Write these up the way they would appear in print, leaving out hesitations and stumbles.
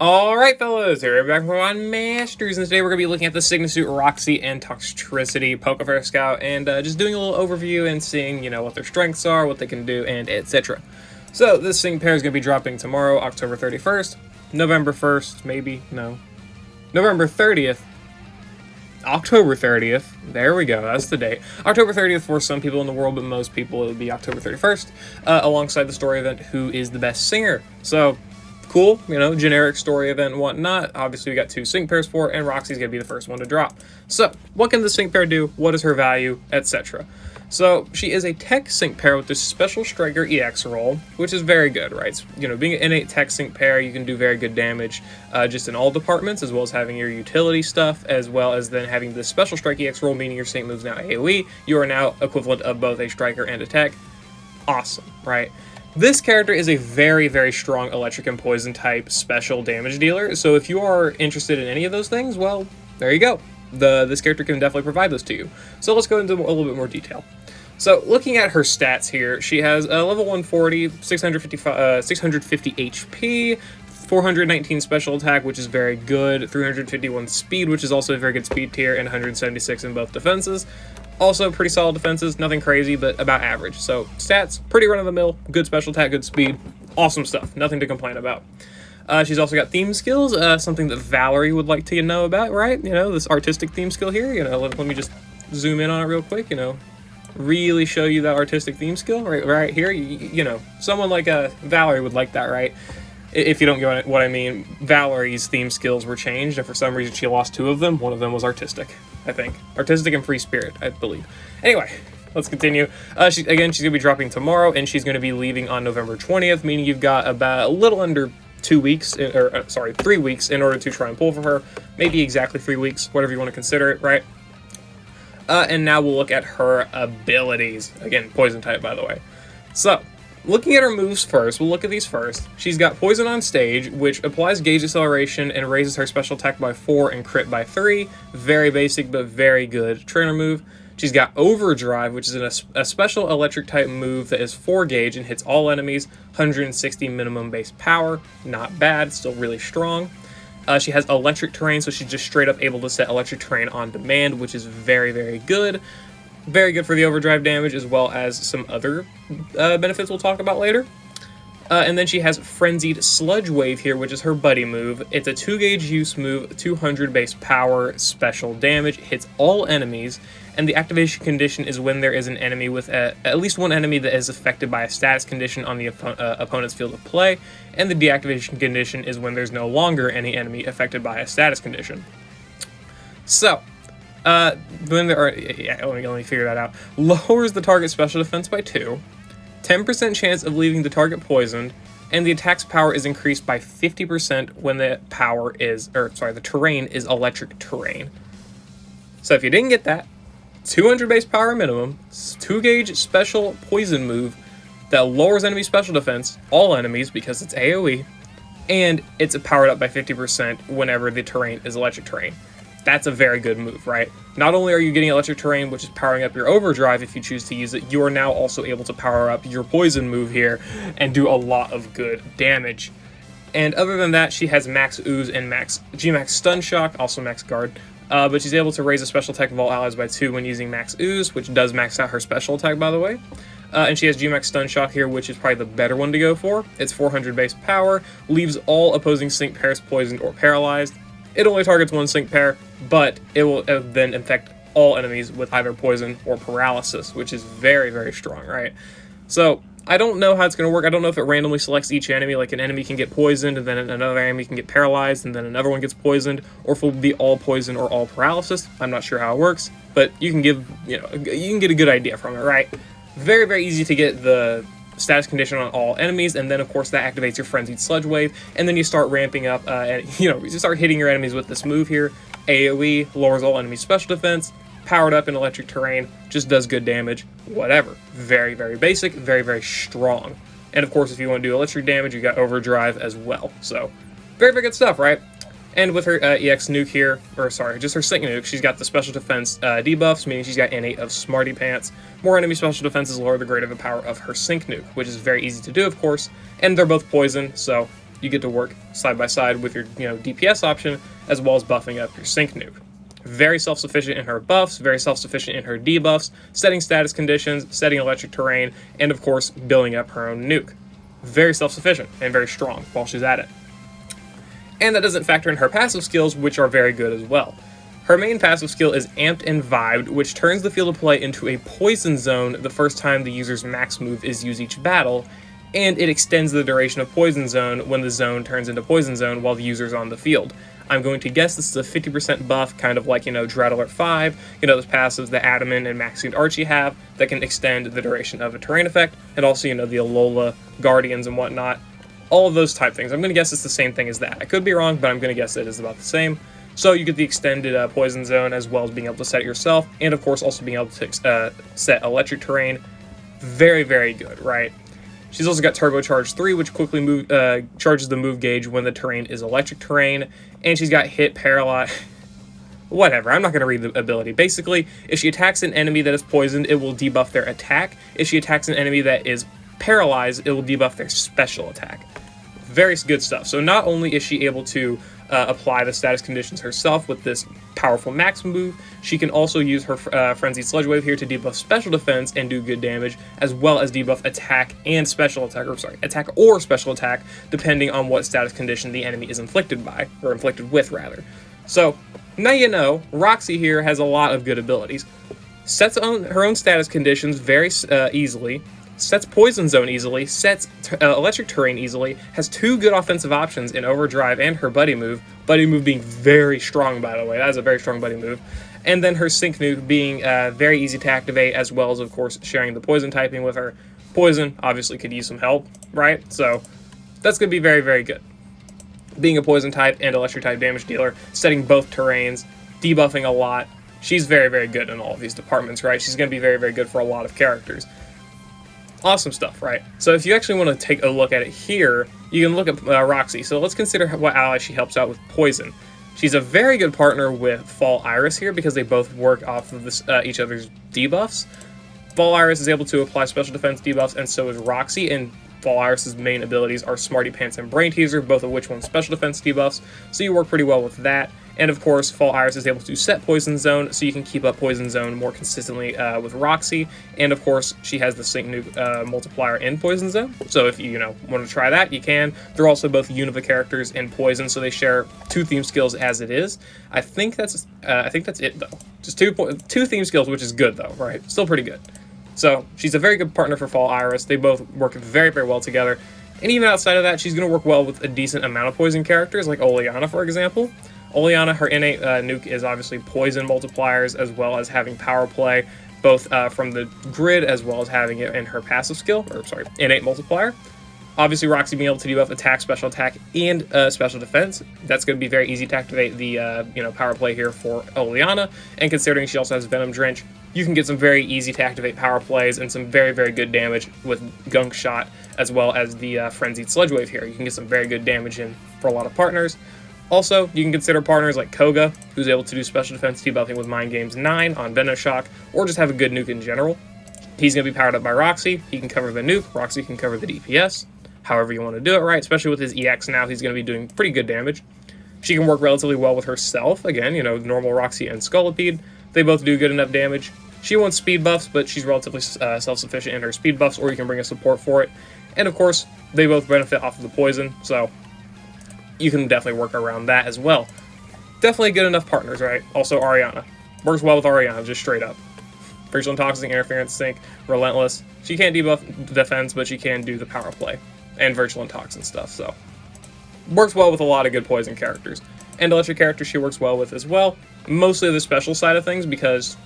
Alright fellas, here we're back from Pokemon Masters, and today we're going to be looking at the Sygna suit Roxy and Toxtricity Pokefair Scout, and just doing a little overview and seeing, what their strengths are, what they can do, and etc. So, this sync pair is going to be dropping tomorrow, October 31st, November 1st, maybe, no, November 30th, October 30th, there we go, that's the date. October 30th for some people in the world, but most people it would be October 31st, alongside the story event, Who is the Best Singer? So, cool, generic story event and whatnot. Obviously, we got two sync pairs for it, and Roxy's going to be the first one to drop. So, what can the sync pair do? What is her value? Etc. So, she is a tech sync pair with this special striker EX roll, which is very good, right? Being an innate tech sync pair, you can do very good damage just in all departments, as well as having your utility stuff, as well as then having the special strike EX roll, meaning your sync moves now AoE. You are now equivalent of both a striker and a tech. Awesome, right? This character is a very, very strong electric and poison type special damage dealer, so if you are interested in any of those things, well, there you go. This character can definitely provide those to you. So let's go into a little bit more detail. So looking at her stats here, she has a level 140, 650 HP, 419 special attack, which is very good, 351 speed, which is also a very good speed tier, and 176 in both defenses. Also, pretty solid defenses, nothing crazy, but about average. So, stats, pretty run-of-the-mill, good special attack, good speed, awesome stuff, nothing to complain about. She's also got theme skills, something that Valerie would like to know about, right? This artistic theme skill here, let me just zoom in on it real quick, really show you that artistic theme skill right here. Someone like Valerie would like that, right? If you don't get what I mean, Valerie's theme skills were changed, and for some reason she lost two of them. One of them was artistic, I think. Artistic and free spirit, I believe. Anyway, let's continue. She's going to be dropping tomorrow, and she's going to be leaving on November 20th, meaning you've got about a little under 3 weeks in order to try and pull for her. Maybe exactly 3 weeks, whatever you want to consider it, right? And now we'll look at her abilities. Again, poison type, by the way. So, looking at her moves first, we'll look at these first. She's got Poison on Stage, which applies gauge acceleration and raises her special attack by 4 and crit by 3. Very basic, but very good trainer move. She's got Overdrive, which is a special electric type move that is 4 gauge and hits all enemies, 160 minimum base power. Not bad, still really strong. She has Electric Terrain, so she's just straight up able to set Electric Terrain on demand, which is very, very good. Very good for the overdrive damage, as well as some other benefits we'll talk about later. And then she has Frenzied Sludge Wave here, which is her buddy move. It's a 2 gauge use move, 200 base power, special damage, hits all enemies, and the activation condition is when there is an enemy with at least one enemy that is affected by a status condition on the opponent's field of play, and the deactivation condition is when there's no longer any enemy affected by a status condition. So, when there are, let me figure that out. Lowers the target special defense by 2, 10% chance of leaving the target poisoned, and the attack's power is increased by 50% when the terrain is electric terrain. So if you didn't get that, 200 base power minimum, 2 gauge special poison move that lowers enemy special defense, all enemies because it's AoE, and it's powered up by 50% whenever the terrain is electric terrain. That's a very good move, right? Not only are you getting electric terrain, which is powering up your overdrive if you choose to use it, you are now also able to power up your poison move here and do a lot of good damage. And other than that, she has max ooze and G-max stun shock, also max guard, but she's able to raise a special attack of all allies by 2 when using max ooze, which does max out her special attack, by the way. And she has G-max stun shock here, which is probably the better one to go for. It's 400 base power, leaves all opposing sync pairs poisoned or paralyzed. It only targets one sync pair, but it will then infect all enemies with either poison or paralysis, which is very, very strong, right? So, I don't know how it's going to work. I don't know if it randomly selects each enemy, like an enemy can get poisoned, and then another enemy can get paralyzed, and then another one gets poisoned, or if it will be all poison or all paralysis. I'm not sure how it works, but you can get a good idea from it, right? Very, very easy to get the status condition on all enemies, and then of course that activates your Frenzied Sludge Wave, and then you start ramping up, and you start hitting your enemies with this move here. AoE, lowers all enemies special defense, powered up in electric terrain, just does good damage, whatever. Very, very basic, very, very strong. And of course, if you want to do electric damage, you got Overdrive as well. So, very, very good stuff, right? And with her EX nuke here, just her Sygna nuke, she's got the special defense debuffs, meaning she's got innate of Smarty Pants. More enemy special defenses lower the greater the power of her sync nuke, which is very easy to do, of course. And they're both poison, so, you get to work side by side with your DPS option, as well as buffing up your sync nuke. Very self-sufficient in her buffs, very self-sufficient in her debuffs, setting status conditions, setting electric terrain, and of course building up her own nuke. Very self-sufficient and very strong while she's at it. And that doesn't factor in her passive skills, which are very good as well. Her main passive skill is Amped and Vibed, which turns the field of play into a poison zone the first time the user's max move is used each battle, and it extends the duration of Poison Zone when the zone turns into Poison Zone while the user's on the field. I'm going to guess this is a 50% buff, kind of like, Dread Alert 5, those passives that Adamant and Maxine Archie have that can extend the duration of a terrain effect, and also, the Alola Guardians and whatnot. All of those type things. I'm going to guess it's the same thing as that. I could be wrong, but I'm going to guess it is about the same. So you get the extended Poison Zone, as well as being able to set it yourself, and of course also being able to set electric terrain. Very, very good, right? She's also got Turbocharge 3, which quickly charges the move gauge when the terrain is electric terrain, and she's got Hit, Paralyze, whatever, I'm not going to read the ability. Basically, if she attacks an enemy that is poisoned, it will debuff their attack. If she attacks an enemy that is paralyzed, it will debuff their special attack. Very good stuff. So not only is she able to apply the status conditions herself with this powerful max move, she can also use her Frenzied Sludge Wave here to debuff special defense and do good damage, as well as debuff attack and special attack, attack or special attack, depending on what status condition the enemy is inflicted by, or inflicted with rather. So now you know, Roxy here has a lot of good abilities. Sets her own status conditions very easily, sets Poison Zone easily, sets Electric Terrain easily, has two good offensive options in Overdrive and her Buddy Move being very strong, by the way. That is a very strong Buddy Move. And then her Sync Nuke being very easy to activate, as well as, of course, sharing the Poison typing with her. Poison obviously could use some help, right? So that's going to be very, very good. Being a Poison type and Electric type damage dealer, setting both terrains, debuffing a lot. She's very, very good in all of these departments, right? She's going to be very, very good for a lot of characters. Awesome stuff, right? So if you actually want to take a look at it here, you can look at Roxy. So let's consider what ally she helps out with Poison. She's a very good partner with Fall Iris here because they both work off of each other's debuffs. Fall Iris is able to apply special defense debuffs, and so is Roxy, and Fall Iris' main abilities are Smarty Pants and Brain Teaser, both of which want special defense debuffs, so you work pretty well with that. And of course, Fall Iris is able to set Poison Zone, so you can keep up Poison Zone more consistently with Roxy. And of course, she has the Sync Nuke multiplier in Poison Zone, so if you want to try that, you can. They're also both Unova characters in Poison, so they share two theme skills as it is. I think that's it though. Just two theme skills, which is good though, right? Still pretty good. So she's a very good partner for Fall Iris. They both work very, very well together. And even outside of that, she's going to work well with a decent amount of Poison characters, like Oleana, for example. Oleana, her innate nuke is obviously Poison multipliers, as well as having Power Play, both from the grid, as well as having it in her passive skill, innate multiplier. Obviously, Roxy being able to debuff attack, special attack, and special defense. That's going to be very easy to activate the Power Play here for Oleana. And considering she also has Venom Drench, you can get some very easy to activate power plays and some very, very good damage with Gunk Shot, as well as the Frenzied Sludge Wave here. You can get some very good damage in for a lot of partners. Also, you can consider partners like Koga, who's able to do special defense debuffing with Mind Games 9 on Venoshock, or just have a good nuke in general. He's going to be powered up by Roxy. He can cover the nuke. Roxy can cover the DPS. However you want to do it, right? Especially with his EX now, he's going to be doing pretty good damage. She can work relatively well with herself. Again, normal Roxy and Scolipede. They both do good enough damage. She wants speed buffs, but she's relatively self-sufficient in her speed buffs, or you can bring a support for it. And of course, they both benefit off of the poison, so you can definitely work around that as well. Definitely good enough partners, right? Also, Ariana. Works well with Ariana, just straight up. Virtual Toxic, Interference, Sync, Relentless. She can't debuff defense, but she can do the power play and Virtual and Toxin stuff, so works well with a lot of good poison characters. And electric characters she works well with as well. Mostly the special side of things, because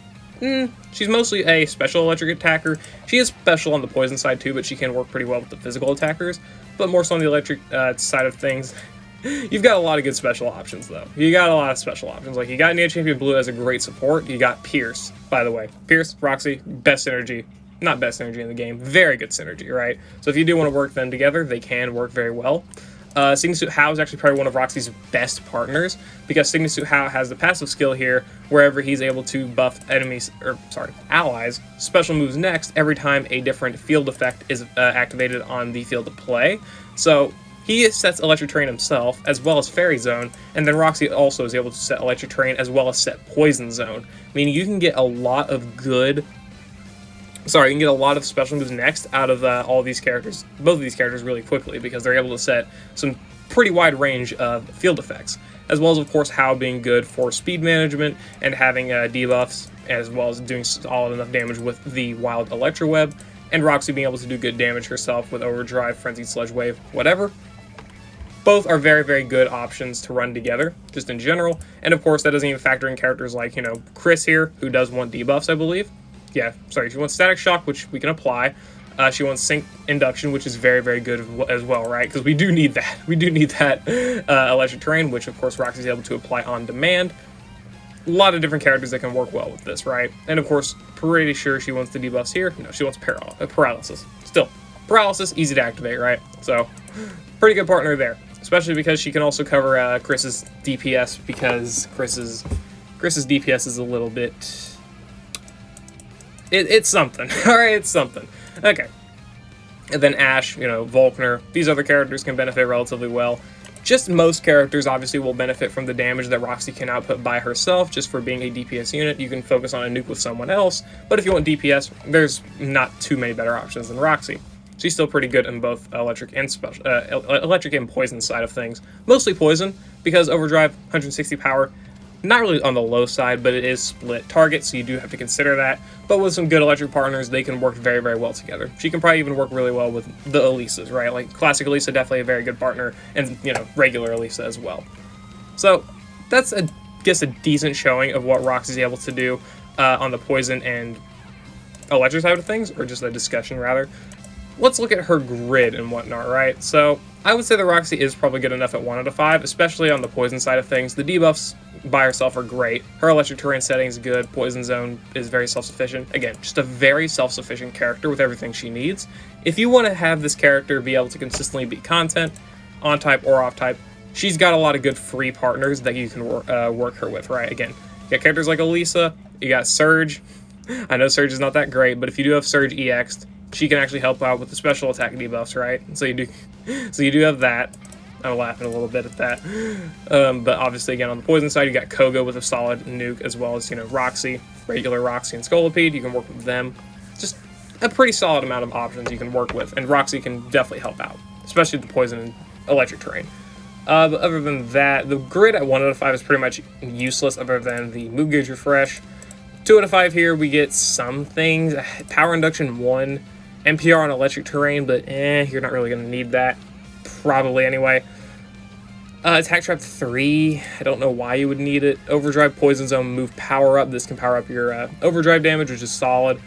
she's mostly a special electric attacker. She is special on the poison side too, but she can work pretty well with the physical attackers. But more so on the electric side of things. You've got a lot of good special options, though. You got a lot of special options. Like, you got Neo Champion Blue as a great support. You got Pierce, by the way. Pierce, Roxy, best synergy. Not best synergy in the game. Very good synergy, right? So if you do want to work them together, they can work very well. Sygna Suit Hao is actually probably one of Roxy's best partners, because Sygna Suit Hao has the passive skill here, wherever he's able to buff allies, special moves next every time a different field effect is activated on the field of play. So he sets Electric Terrain himself, as well as Fairy Zone, and then Roxy also is able to set Electric Terrain as well as set Poison Zone. Meaning you can get a lot of special moves next out of all these characters, both of these characters really quickly, because they're able to set some pretty wide range of field effects, as well as, of course, How being good for speed management and having debuffs, as well as doing solid enough damage with the Wild Electro Web, and Roxy being able to do good damage herself with Overdrive, Frenzied Sludge Wave, whatever. Both are very, very good options to run together, just in general. And of course, that doesn't even factor in characters like, you know, Chris here, who does want debuffs, I believe. Yeah, sorry, she wants Static Shock, which we can apply. She wants Sync Induction, which is very, very good as well, right? Because we do need that. We do need that Electric Terrain, which of course Roxy's able to apply on demand. A lot of different characters that can work well with this, right? And of course, pretty sure she wants the debuffs here. No, she wants Paralysis. Still, Paralysis, easy to activate, right? So, pretty good partner there. Especially because she can also cover Chris's DPS, because Chris's DPS is a little bit... It's something. Alright, it's something. Okay. And then Ash, you know, Volkner, these other characters can benefit relatively well. Just most characters obviously will benefit from the damage that Roxy can output by herself, just for being a DPS unit. You can focus on a nuke with someone else, but if you want DPS, there's not too many better options than Roxy. She's still pretty good in both electric and poison side of things. Mostly poison, because Overdrive, 160 power, not really on the low side, but it is split target, so you do have to consider that. But with some good electric partners, they can work very, very well together. She can probably even work really well with the Elisas, right? Like, Classic Elisa, definitely a very good partner, and, you know, regular Elisa as well. So, that's, I guess, a decent showing of what Roxy's able to do on the poison and electric side of things, or just a discussion, rather. Let's look at her grid and whatnot, right? So, I would say that Roxy is probably good enough at 1 out of 5, especially on the poison side of things. The debuffs by herself are great. Her electric terrain setting is good. Poison zone is very self-sufficient. Again, just a very self-sufficient character with everything she needs. If you want to have this character be able to consistently beat content, on type or off type, she's got a lot of good free partners that you can work her with, right? Again, you got characters like Elisa, you got Surge. I know Surge is not that great, but if you do have Surge EX'd, she can actually help out with the special attack debuffs, right? So you do have that. I'm laughing a little bit at that. But obviously, again, on the poison side, you got Koga with a solid nuke, as well as, you know, Roxy, regular Roxy and Scolipede. You can work with them. Just a pretty solid amount of options you can work with, and Roxy can definitely help out, especially the poison and electric terrain. But other than that, the grid at 1 out of 5 is pretty much useless, other than the move gauge refresh. 2 out of 5 here, we get some things. Power induction 1. NPR on electric terrain, but you're not really going to need that. Probably anyway. Attack Trap 3, I don't know why you would need it. Overdrive, Poison Zone, move power up. This can power up your overdrive damage, which is solid.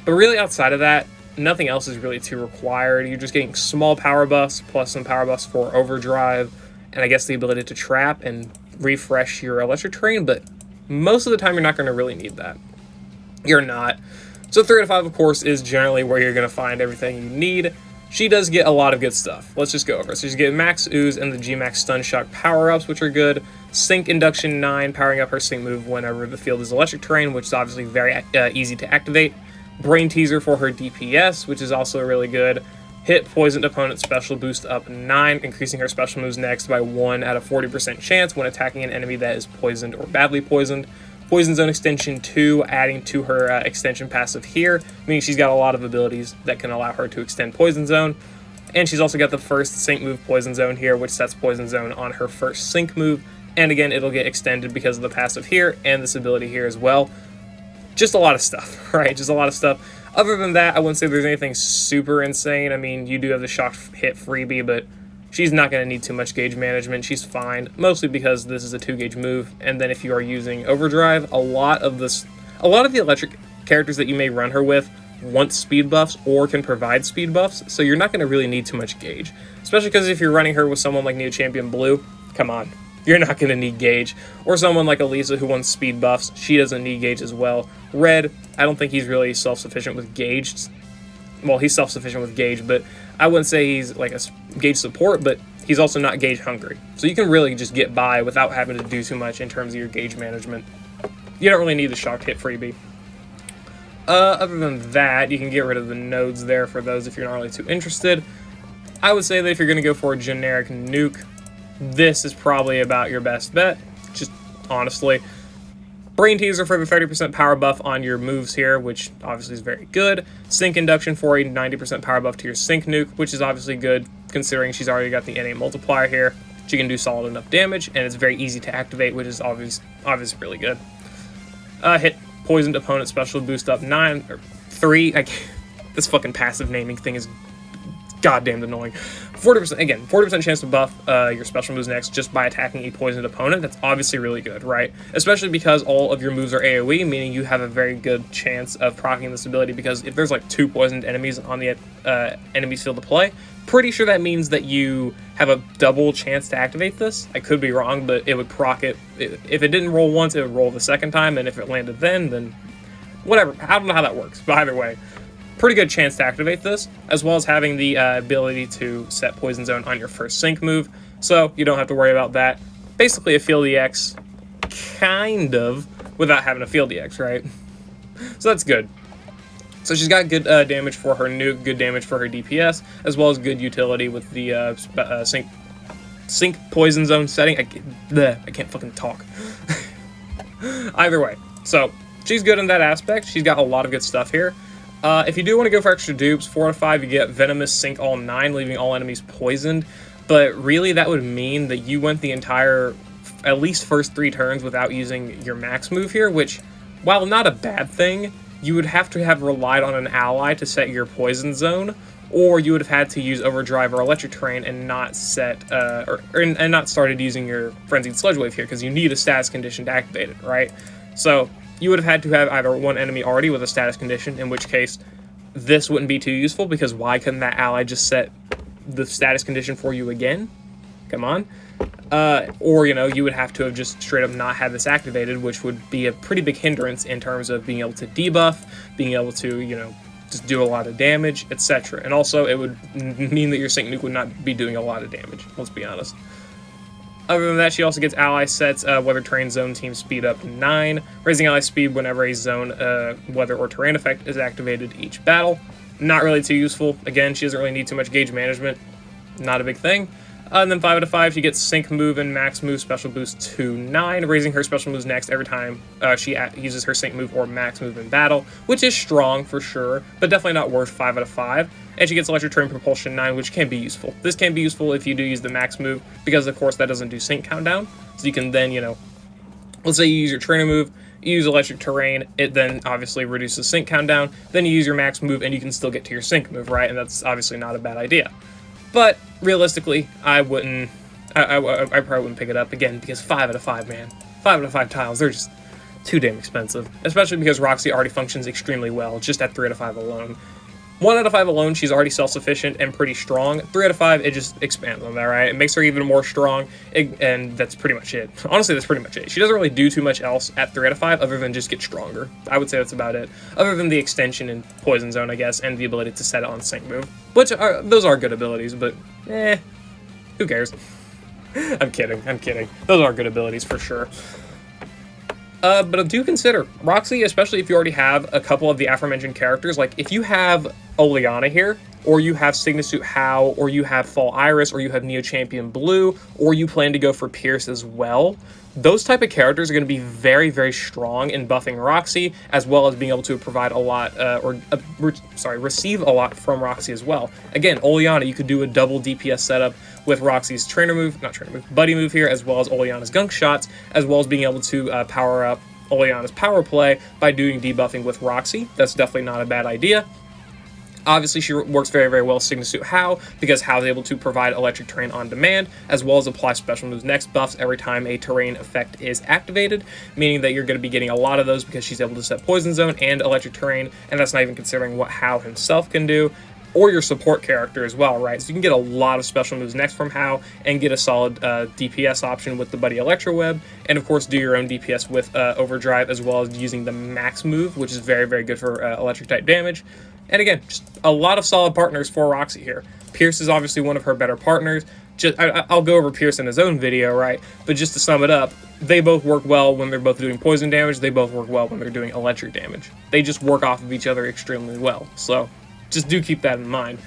But really outside of that, nothing else is really too required. You're just getting small power buffs, plus some power buffs for overdrive, and I guess the ability to trap and refresh your electric terrain, but most of the time you're not going to really need that. You're not. So 3 out of 5, of course, is generally where you're going to find everything you need. She does get a lot of good stuff. Let's just go over it. So she's getting Max Ooze and the G-Max Stun Shock power-ups, which are good. Sync Induction 9, powering up her Sync move whenever the field is electric terrain, which is obviously very easy to activate. Brain Teaser for her DPS, which is also really good. Hit Poisoned Opponent Special Boost up 9, increasing her special moves next by 1 at a 40% chance when attacking an enemy that is poisoned or badly poisoned. Poison Zone Extension 2, adding to her extension passive here, meaning she's got a lot of abilities that can allow her to extend Poison Zone. And she's also got the first Sync move Poison Zone here, which sets Poison Zone on her first Sync move. And again, it'll get extended because of the passive here and this ability here as well. Just a lot of stuff, right? Just a lot of stuff. Other than that, I wouldn't say there's anything super insane. I mean, you do have the Shock Hit freebie, but she's not going to need too much gauge management. She's fine, mostly because this is a 2-gauge move. And then if you are using Overdrive, a lot of the electric characters that you may run her with want speed buffs or can provide speed buffs, so you're not going to really need too much gauge. Especially because if you're running her with someone like Neo Champion Blue, come on, you're not going to need gauge. Or someone like Elisa who wants speed buffs, she doesn't need gauge as well. Red, I don't think he's really self-sufficient with gauge. Well, he's self-sufficient with gauge, but I wouldn't say he's like a gauge support, but he's also not gauge hungry. So you can really just get by without having to do too much in terms of your gauge management. You don't really need the Shock Hit freebie. Other than that, you can get rid of the nodes there for those if you're not really too interested. I would say that if you're going to go for a generic nuke, this is probably about your best bet, just honestly. Brain Teaser for the 30% power buff on your moves here, which obviously is very good. Sync Induction for a 90% power buff to your Sync Nuke, which is obviously good considering she's already got the NA multiplier here. She can do solid enough damage, and it's very easy to activate, which is obviously really good. Hit Poisoned Opponent Special Boost up 9, or 3. This fucking passive naming thing is goddamn annoying. 40%, again, 40% chance to buff your special moves next just by attacking a poisoned opponent. That's obviously really good, right? Especially because all of your moves are AoE, meaning you have a very good chance of proccing this ability, because if there's like 2 poisoned enemies on the enemy's field of play, pretty sure that means that you have a double chance to activate this. I could be wrong, but it would proc it. If it didn't roll once, it would roll the second time, and if it landed then whatever. I don't know how that works, but either way, pretty good chance to activate this, as well as having the ability to set Poison Zone on your first sync move, so you don't have to worry about that. Basically a Field EX, kind of, without having a Field EX, right? So that's good. So she's got good damage for her nuke, good damage for her DPS, as well as good utility with the sync Poison Zone setting. I can't fucking talk. Either way, so she's good in that aspect. She's got a lot of good stuff here. If you do want to go for extra dupes, 4 out of 5, you get Venomous Sync all 9, leaving all enemies poisoned. But really, that would mean that you went the entire, at least first 3 turns without using your max move here, which, while not a bad thing, you would have to have relied on an ally to set your Poison Zone, or you would have had to use Overdrive or Electric Terrain and not set, and not started using your Frenzied Sludge Wave here, because you need a status condition to activate it, right? So you would have had to have either one enemy already with a status condition, in which case this wouldn't be too useful, because why couldn't that ally just set the status condition for you again? Come on. Or, you know, you would have to have just straight up not had this activated, which would be a pretty big hindrance in terms of being able to debuff, being able to, you know, just do a lot of damage, etc. And also, it would mean that your Sync Nuke would not be doing a lot of damage, let's be honest. Other than that, she also gets ally sets, weather, terrain, zone, team speed up 9, raising ally speed whenever a zone, weather, or terrain effect is activated each battle. Not really too useful. Again, she doesn't really need too much gauge management. Not a big thing. And then 5 out of 5, she gets sync move and max move special boost to 9, raising her special moves next every time she uses her sync move or max move in battle, which is strong for sure, but definitely not worth 5 out of 5. And she gets electric terrain propulsion 9, which can be useful. This can be useful if you do use the max move, because of course that doesn't do sync countdown. So you can then, you know, let's say you use your trainer move, you use electric terrain, it then obviously reduces sync countdown, then you use your max move and you can still get to your sync move, right? And that's obviously not a bad idea. But realistically, I probably wouldn't pick it up again, because 5 out of 5, man. 5 out of 5 tiles, they're just too damn expensive. Especially because Roxy already functions extremely well, just at 3 out of 5 alone. 1 out of 5 alone, she's already self-sufficient and pretty strong. 3 out of 5, it just expands on that, right? It makes her even more strong, and that's pretty much it. Honestly, that's pretty much it. She doesn't really do too much else at 3 out of 5 other than just get stronger. I would say that's about it. Other than the extension in Poison Zone, I guess, and the ability to set it on sync move. Which, those are good abilities, but, who cares? I'm kidding. Those are good abilities for sure. But do consider Roxy, especially if you already have a couple of the aforementioned characters. Like, if you have Oleana here, or you have Sygna Suit How, or you have Fall Iris, or you have Neo Champion Blue, or you plan to go for Pierce as well, those type of characters are going to be very, very strong in buffing Roxy, as well as being able to provide a lot, receive a lot from Roxy as well. Again, Oleana, you could do a double DPS setup with Roxy's buddy move here, as well as Oleana's gunk shots, as well as being able to power up Oleana's power play by doing debuffing with Roxy. That's definitely not a bad idea. Obviously, she works very, very well with Sygna Suit How, because How is able to provide electric terrain on demand, as well as apply special moves next buffs every time a terrain effect is activated, meaning that you're going to be getting a lot of those because she's able to set Poison Zone and electric terrain, and that's not even considering what How himself can do, or your support character as well, right? So you can get a lot of special moves next from How, and get a solid DPS option with the Buddy Electro Web, and of course do your own DPS with Overdrive, as well as using the max move, which is very, very good for electric type damage. And again, just a lot of solid partners for Roxy here. Pierce is obviously one of her better partners. I'll go over Pierce in his own video, right? But just to sum it up, they both work well when they're both doing poison damage. They both work well when they're doing electric damage. They just work off of each other extremely well. So just do keep that in mind.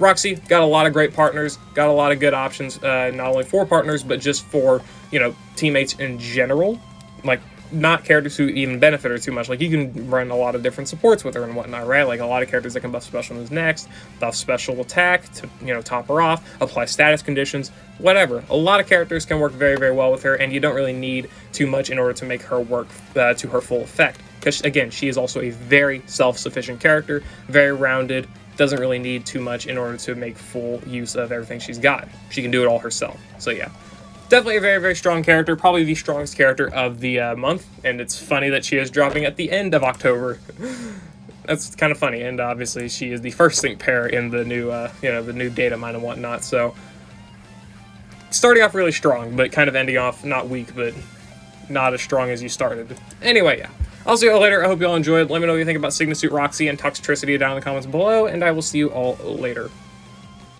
Roxy got a lot of great partners, got a lot of good options, not only for partners, but just for, teammates in general. Like, not characters who even benefit her too much. Like, you can run a lot of different supports with her and whatnot, right? Like, a lot of characters that can buff special moves next, buff special attack to, top her off, apply status conditions, whatever. A lot of characters can work very, very well with her, and you don't really need too much in order to make her work to her full effect. Because, again, she is also a very self-sufficient character, very rounded, doesn't really need too much in order to make full use of everything she's got. She can do it all herself. So, yeah. Definitely a very, very strong character, probably the strongest character of the month, and it's funny that she is dropping at the end of October. That's kind of funny, and obviously she is the first sync pair in the new, the new data mine and whatnot, so starting off really strong, but kind of ending off not weak, but not as strong as you started. Anyway, yeah. I'll see you all later. I hope you all enjoyed. Let me know what you think about Sygna Roxy and Toxtricity down in the comments below, and I will see you all later.